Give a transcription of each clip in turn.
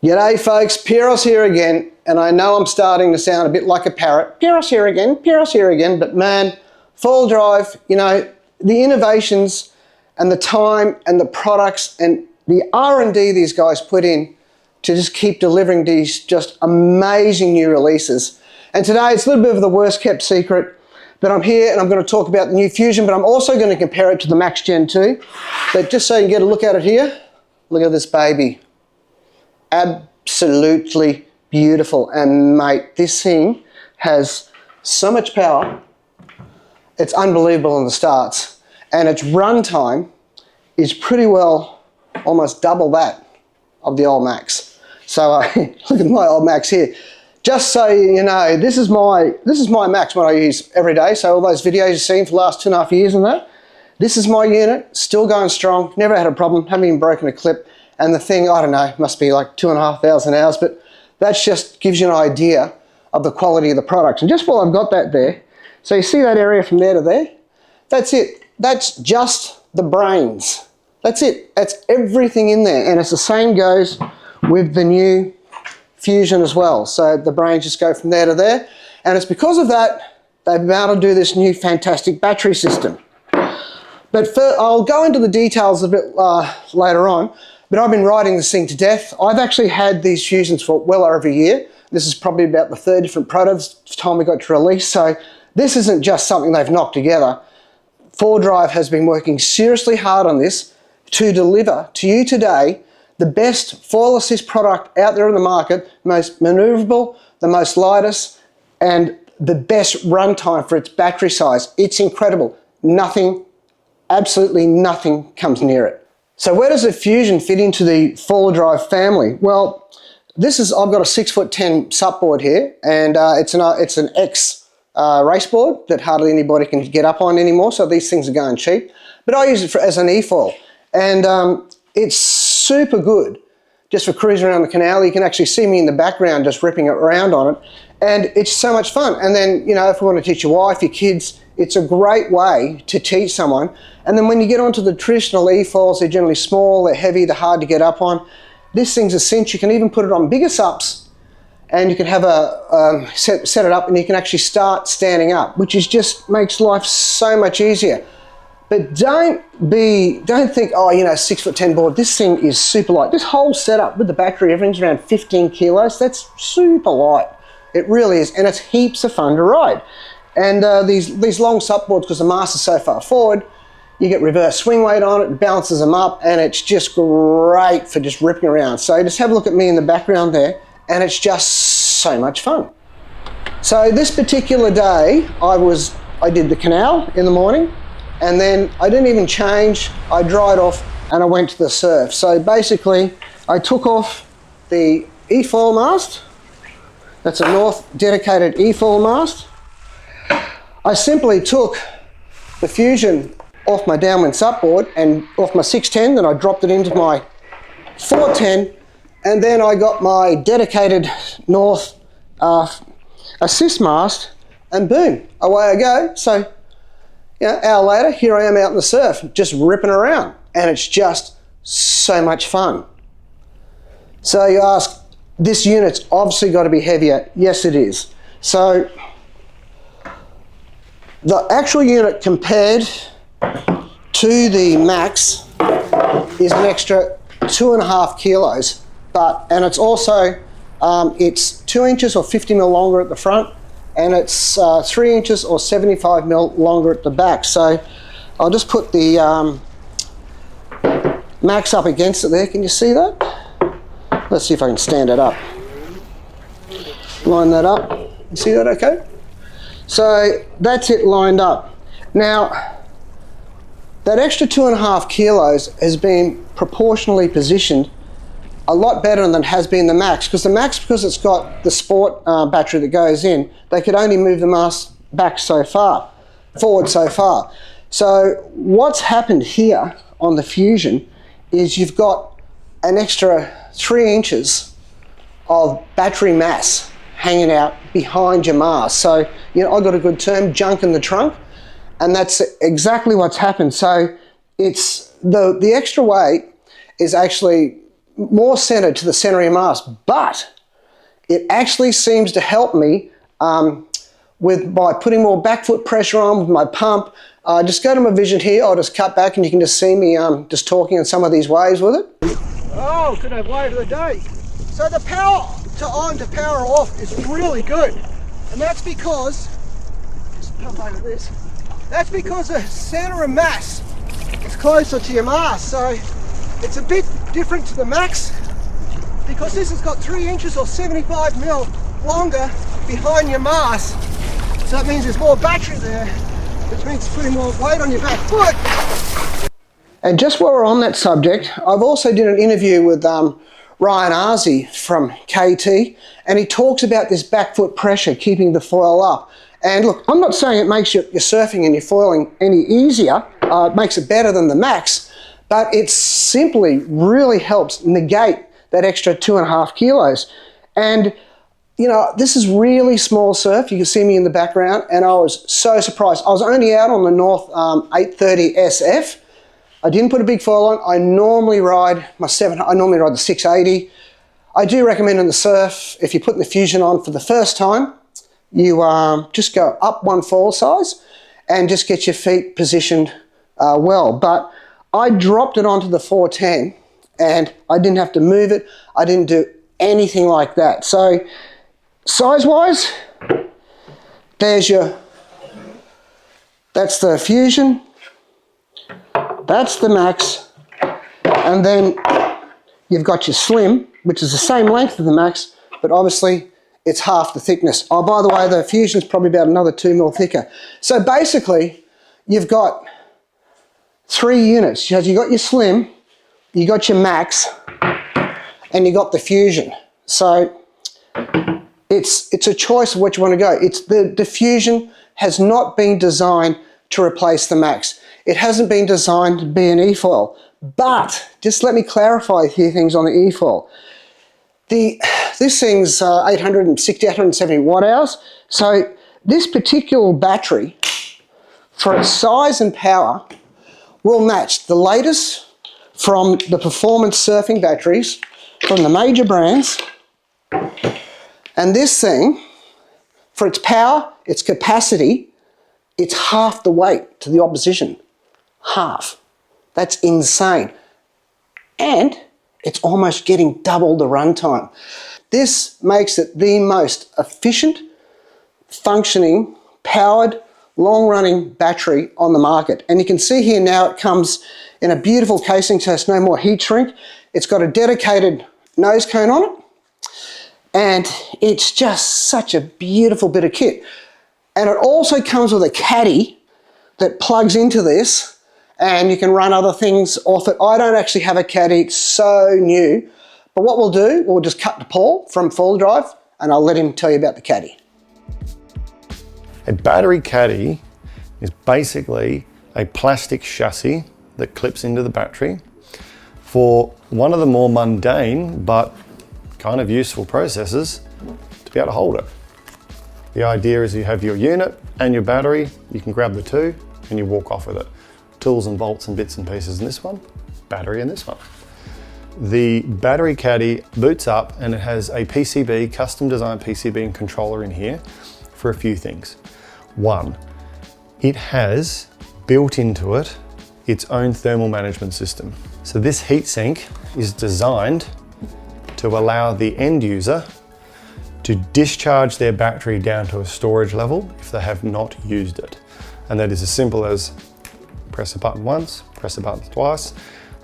G'day folks, Piros here again, and I know I'm starting to sound a bit like a parrot. Piros here again, but man, four-wheel drive, you know, the innovations and the time and the products and the R&D these guys put in to just keep delivering these just amazing new releases. And today it's a little bit of the worst kept secret, but I'm here and I'm going to talk about the new Fusion, but I'm also going to compare it to the Max Gen 2. But just so you can get a look at it here, look at this baby. Absolutely beautiful. And mate, this thing has so much power, it's unbelievable in the starts, and its run time is pretty well almost double that of the old Max. So look at my old Max here. Just so you know, this is my Max, what I use every day. So all those videos you've seen for the last 2.5 years and that, this is my unit, still going strong, never had a problem, haven't even broken a clip. And the thing, I don't know, must be like 2,500 hours, but that just gives you an idea of the quality of the products. And just while I've got that there, so you see that area from there to there? That's it. That's just the brains. That's it. That's everything in there. And it's the same goes with the new Fusion as well. So the brains just go from there to there. And it's because of that, they've been able to do this new fantastic battery system. But I'll go into the details a bit later on. But I've been riding this thing to death. I've actually had these Fusions for well over a year. This is probably about the third different prototype time we got to release. So this isn't just something they've knocked together. 4Drive has been working seriously hard on this to deliver to you today the best foil assist product out there in the market, most maneuverable, the most lightest, and the best runtime for its battery size. It's incredible. Nothing, absolutely nothing comes near it. So where does the Fusion fit into the 4Drive family? Well, I've got a 6'10" sup board here, and it's an X race board that hardly anybody can get up on anymore, so these things are going cheap. But I use it as an e-foil, and it's super good just for cruising around the canal. You can actually see me in the background just ripping it around on it, and it's so much fun. And then, you know, if you want to teach your wife, your kids, it's a great way to teach someone. And then when you get onto the traditional e-foils, they're generally small, they're heavy, they're hard to get up on. This thing's a cinch. You can even put it on bigger sups, and you can have set it up, and you can actually start standing up, which is just makes life so much easier. But don't think, oh, you know, 6'10" board. This thing is super light. This whole setup with the battery, everything's around 15 kilos. That's super light. It really is, and it's heaps of fun to ride. And these long sup boards, because the mast is so far forward, you get reverse swing weight on it, balances them up, and it's just great for just ripping around. So just have a look at me in the background there, and it's just so much fun. So this particular day, I did the canal in the morning, and then I didn't even change. I dried off and I went to the surf. So basically, I took off the e-foil mast. That's a North dedicated e-foil mast. I simply took the Fusion off my downwind sup board and off my 6'10", then I dropped it into my 410, and then I got my dedicated North assist mast, and boom, away I go. So, you know, an hour later, here I am out in the surf, just ripping around, and it's just so much fun. So you ask, this unit's obviously got to be heavier. Yes, it is. So the actual unit compared to the Max is an extra 2.5 kilos, and it's also it's 2 inches or 50 mil longer at the front, and it's 3 inches or 75 mil longer at the back. So I'll just put the Max up against it there. Can you see that? Let's see if I can stand it up. Line that up. You see that okay? So that's it lined up. Now, that extra 2.5 kilos has been proportionally positioned a lot better than has been the Max, because the Max, because it's got the sport battery that goes in, they could only move the mast back so far, forward so far. So what's happened here on the Fusion is you've got an extra 3 inches of battery mass hanging out behind your mast. So, you know, I got a good term, junk in the trunk, and that's exactly what's happened. So it's the extra weight is actually more centered to the center of your mast, but it actually seems to help me by putting more back foot pressure on with my pump. Just go to my vision here, I'll just cut back and you can just see me just talking in some of these waves with it. Oh, could have wave of the day. So the power to on to power off is really good. And that's because, just pump over this, that's because the center of mass is closer to your mast. So it's a bit different to the max because this has got 3 inches or 75 mil longer behind your mast. So that means there's more battery there, which means putting more weight on your back foot. And just while we're on that subject, I've also did an interview with Ryan Arzi from KT, and he talks about this back foot pressure keeping the foil up. And look, I'm not saying it makes your surfing and your foiling any easier, it makes it better than the max, but it simply really helps negate that extra 2.5 kilos. And you know, this is really small surf. You can see me in the background, and I was so surprised. I was only out on the North 830 SF. I didn't put a big foil on. I normally ride the 680. I do recommend in the surf, if you're putting the Fusion on for the first time, you just go up 1 foil size and just get your feet positioned well. But I dropped it onto the 410 and I didn't have to move it. I didn't do anything like that. So size-wise, that's the Fusion, that's the Max, and then you've got your Slim, which is the same length of the Max, but obviously it's half the thickness. Oh, by the way, the Fusion's probably about another 2 mil thicker. So basically, you've got 3 units. You've got your Slim, you got your Max, and you got the Fusion. So it's a choice of what you want to go. The Fusion has not been designed to replace the Max. It hasn't been designed to be an e-foil. But just let me clarify a few things on the e-foil. This thing's 860, 870 watt hours. So this particular battery, for its size and power, will match the latest from the performance surfing batteries from the major brands. And this thing, for its power, its capacity, it's half the weight to the opposition. Half. That's insane. And it's almost getting double the runtime. This makes it the most efficient, functioning, powered, long-running battery on the market. And you can see here now it comes in a beautiful casing, so it's no more heat shrink. It's got a dedicated nose cone on it. And it's just such a beautiful bit of kit. And it also comes with a caddy that plugs into this, and you can run other things off it. I don't actually have a caddy, it's so new. But what we'll do, we'll just cut to Paul from Full Drive, and I'll let him tell you about the caddy. A battery caddy is basically a plastic chassis that clips into the battery for one of the more mundane but kind of useful processes to be able to hold it. The idea is you have your unit and your battery, you can grab the two and you walk off with it. Tools and bolts and bits and pieces in this one, battery in this one. The battery caddy boots up and it has a PCB, custom designed PCB and controller in here for a few things. One, it has built into it its own thermal management system. So this heatsink is designed to allow the end user to discharge their battery down to a storage level if they have not used it. And that is as simple as press a button once, press a button twice.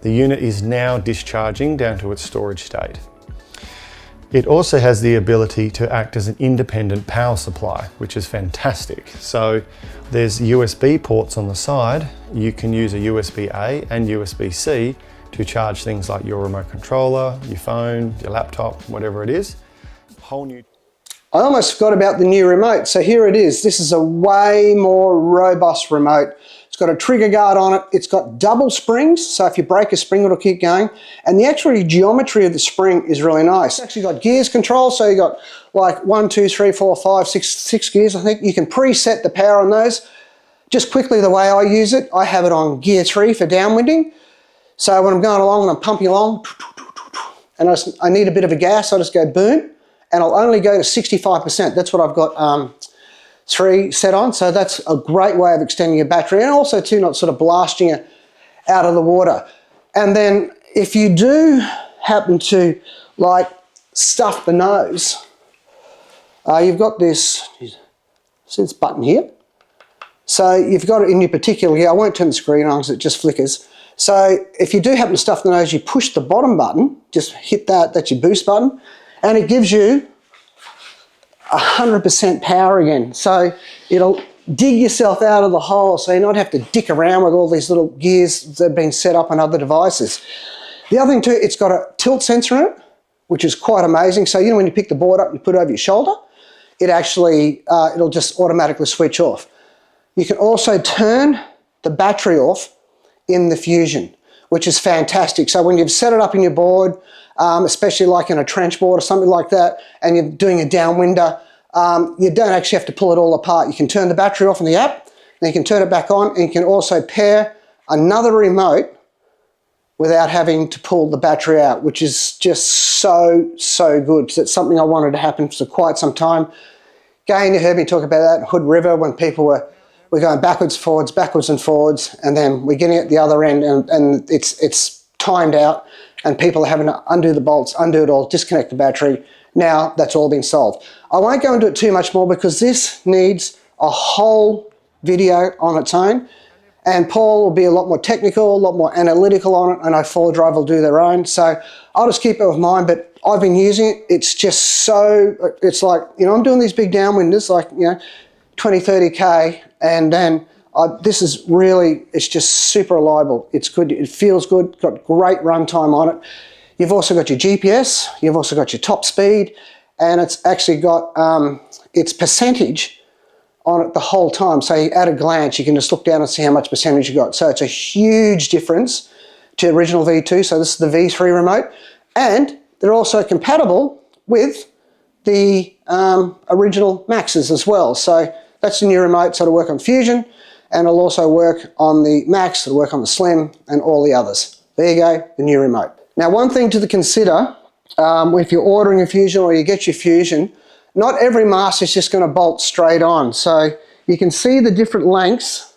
The unit is now discharging down to its storage state. It also has the ability to act as an independent power supply, which is fantastic. So there's USB ports on the side. You can use a USB-A and USB-C to charge things like your remote controller, your phone, your laptop, whatever it is. Whole new. I almost forgot about the new remote. So here it is. This is a way more robust remote. It's got a trigger guard on it. It's got double springs, so if you break a spring, it'll keep going. And the actual geometry of the spring is really nice. It's actually got gears control, so you got like 1, 2, 3, 4, 5, 6 gears, I think. You can preset the power on those. Just quickly, the way I use it, I have it on gear 3 for downwinding. So when I'm going along and I'm pumping along, and I need a bit of a gas, I just go boom, and I'll only go to 65%. That's what I've got 3 set on, so that's a great way of extending your battery, and also too not sort of blasting it out of the water. And then if you do happen to like stuff the nose, you've got this, see this button here? So you've got it in your particular gear. I won't turn the screen on because it just flickers. So if you do happen to stuff the nose, you push the bottom button, just hit that, that's your boost button, and it gives you 100% power again. So it'll dig yourself out of the hole so you don't have to dick around with all these little gears that have been set up on other devices. The other thing too, it's got a tilt sensor in it, which is quite amazing. So you know when you pick the board up and you put it over your shoulder, it actually, it'll just automatically switch off. You can also turn the battery off in the Fusion, which is fantastic. So when you've set it up in your board, especially like in a trench board or something like that, and you're doing a downwinder, you don't actually have to pull it all apart. You can turn the battery off in the app, then you can turn it back on, and you can also pair another remote without having to pull the battery out, which is just so good. So it's something I wanted to happen for quite some time. Again, you heard me talk about that in Hood River when people were going backwards and forwards, and then we're getting at the other end and it's timed out, and people are having to undo the bolts, undo it all, disconnect the battery. Now that's all been solved. I won't go into it too much more because this needs a whole video on its own, and Paul will be a lot more technical, a lot more analytical on it, and I Follow Drive will do their own. So I'll just keep it with mine, but I've been using it. It's just so, it's like, you know, I'm doing these big downwinders, like, you know, 20, 30K, and then this is really, it's just super reliable. It's good, it feels good, got great runtime on it. You've also got your GPS, you've also got your top speed, and it's actually got its percentage on it the whole time. So at a glance, you can just look down and see how much percentage you got. So it's a huge difference to the original V2. So this is the V3 remote, and they're also compatible with the original Maxes as well. So that's the new remote, so it'll work on Fusion, and it'll also work on the Max, it'll work on the Slim, and all the others. There you go, the new remote. Now, one thing to consider, if you're ordering a Fusion or you get your Fusion, not every mast is just going to bolt straight on. So you can see the different lengths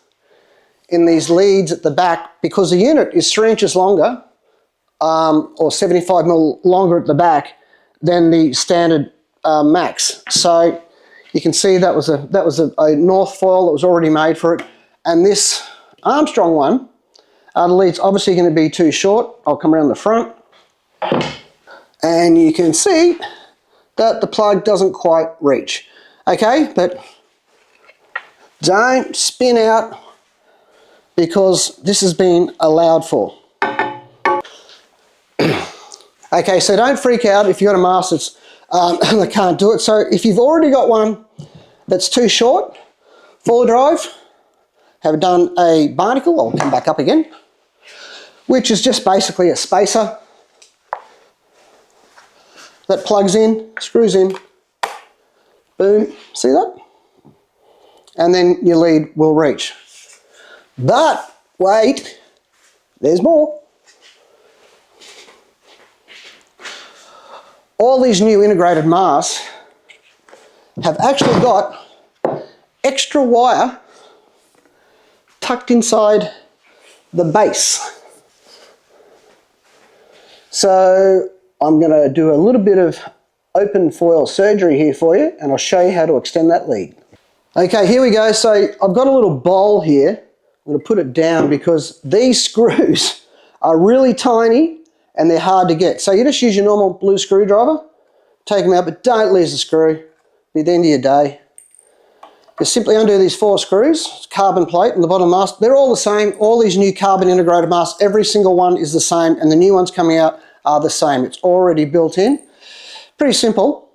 in these leads at the back because the unit is 3 inches longer or 75 mil longer at the back than the standard Max. So you can see that was a North foil that was already made for it, and this Armstrong one, the lead's obviously going to be too short. I'll come around the front, and you can see that the plug doesn't quite reach. Okay, but don't spin out because this has been allowed for. Okay, so don't freak out if you've got a mast that's that can't do it. So if you've already got one that's too short, Follow Drive have done a barnacle, I'll come back up again, which is just basically a spacer that plugs in, screws in, boom, see that? And then your lead will reach. But wait, there's more. All these new integrated masts have actually got extra wire tucked inside the base. So I'm going to do a little bit of open foil surgery here for you, and I'll show you how to extend that lead. Okay, here we go. So I've got a little bowl here. I'm going to put it down because these screws are really tiny and they're hard to get. So you just use your normal blue screwdriver, take them out, but don't lose the screw. Be the end of your day. Just simply undo these 4 screws, carbon plate and the bottom mast. They're all the same. All these new carbon integrated masts, every single one is the same, and the new ones coming out are the same. It's already built in. Pretty simple.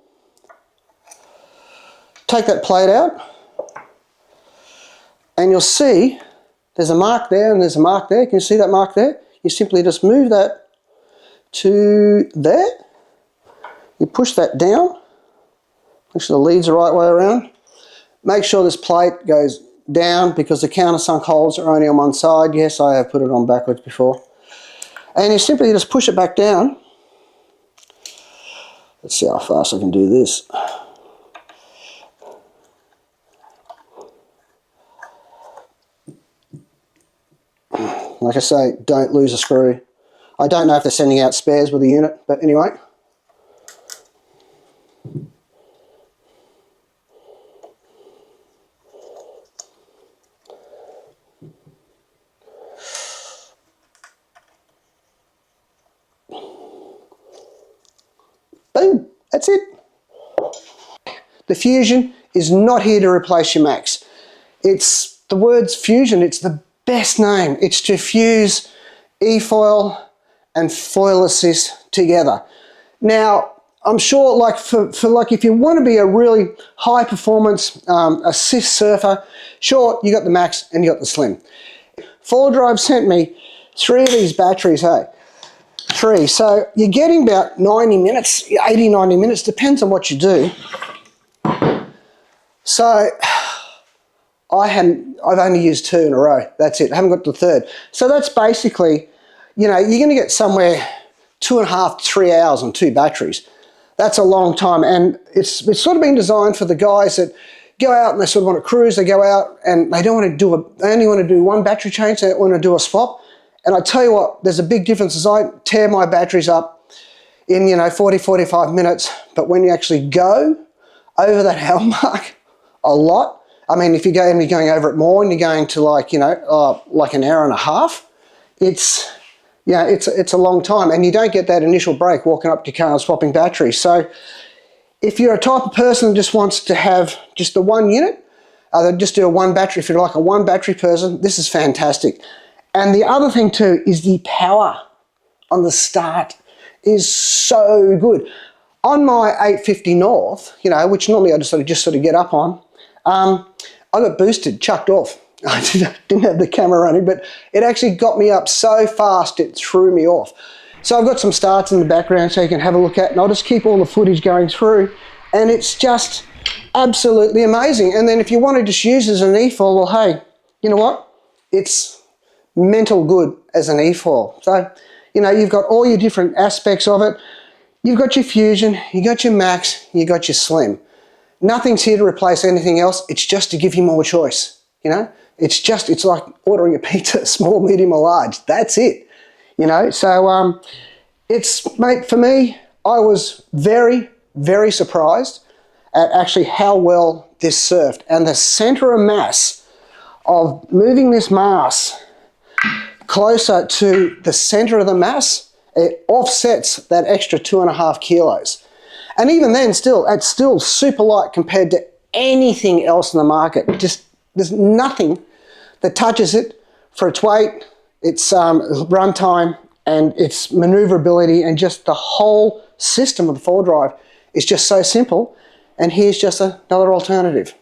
Take that plate out, and you'll see there's a mark there and there's a mark there. Can you see that mark there? You simply just move that to there. You push that down. Make sure the lead's the right way around. Make sure this plate goes down because the countersunk holes are only on one side. Yes, I have put it on backwards before. And you simply just push it back down Let's see how fast I can do this. Like I say, don't lose a screw. I don't know if they're sending out spares with the unit, but anyway. Boom, that's it. The Fusion is not here to replace your Max. It's the words Fusion, it's the best name. It's to fuse e-foil and foil assist together. Now, I'm sure like for if you want to be a really high performance assist surfer, sure, you got the Max and you got the Slim. Foil Drive sent me 3 of these batteries, hey? 3. So you're getting about 90 minutes, 80, 90 minutes, depends on what you do. So I've only used 2 in a row. That's it. I haven't got the third. So that's basically, you know, you're going to get somewhere 2.5 to 3 hours on 2 batteries. That's a long time, and it's sort of been designed for the guys that go out and they sort of want to cruise. They go out and they don't want to do they only want to do 1 battery change. They don't want to do a swap. And I tell you what, there's a big difference as I tear my batteries up in, you know, 40, 45 minutes. But when you actually go over that hour mark a lot, I mean, if you're going over it more and you're going to like, you know, like an hour and a half, it's a long time. And you don't get that initial break walking up to your car and swapping batteries. So if you're a type of person that just wants to have just the 1 unit, just do a 1 battery. If you're like a 1 battery person, this is fantastic. And the other thing too is the power on the start is so good. On my 850 North, you know, which normally I just sort of get up on, I got boosted, chucked off. I didn't have the camera running, but it actually got me up so fast it threw me off. So I've got some starts in the background so you can have a look at, and I'll just keep all the footage going through, and it's just absolutely amazing. And then if you want to just use it as an e-foil, well, hey, you know what? It's mental good as an e-foil. So, you know, you've got all your different aspects of it. You've got your Fusion, you got your Max, you got your Slim. Nothing's here to replace anything else. It's just to give you more choice, you know? It's like ordering a pizza, small, medium or large. That's it, you know? So mate, for me, I was very, very surprised at actually how well this surfed. And the center of mass of moving this mast closer to the center of the mass, it offsets that extra 2.5 kilos. And even then, it's still super light compared to anything else in the market. Just there's nothing that touches it for its weight, its runtime, and its maneuverability, and just the whole system of the Foil Drive is just so simple. And here's just another alternative.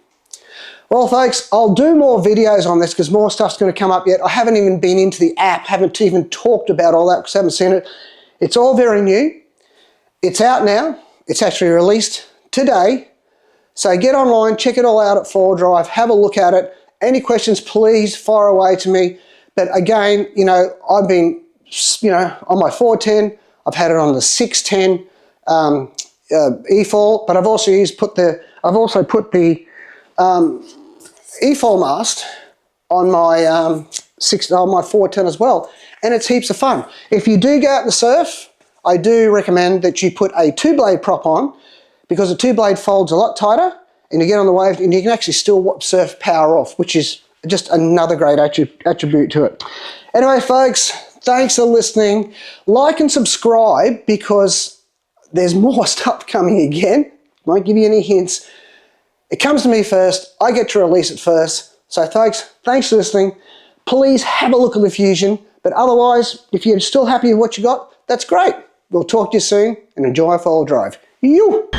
Well, folks, I'll do more videos on this because more stuff's going to come up yet. I haven't even been into the app, haven't even talked about all that because I haven't seen it. It's all very new. It's out now. It's actually released today. So get online, check it all out at Foil Drive, have a look at it. Any questions, please fire away to me. But again, you know, I've been, you know, on my 410, I've had it on the 610 e-foil, but I've also put the e-foil mast on my on my 410 as well, and it's heaps of fun. If you do go out and surf, I do recommend that you put a 2-blade prop on because the 2-blade folds a lot tighter, and you get on the wave and you can actually still surf power off, which is just another great attribute to it. Anyway, folks, thanks for listening. Like and subscribe because there's more stuff coming again. Won't give you any hints. It comes to me first. I get to release it first. So folks, thanks for listening. Please have a look at the Fusion. But otherwise, if you're still happy with what you got, that's great. We'll talk to you soon and enjoy Foil Drive. You.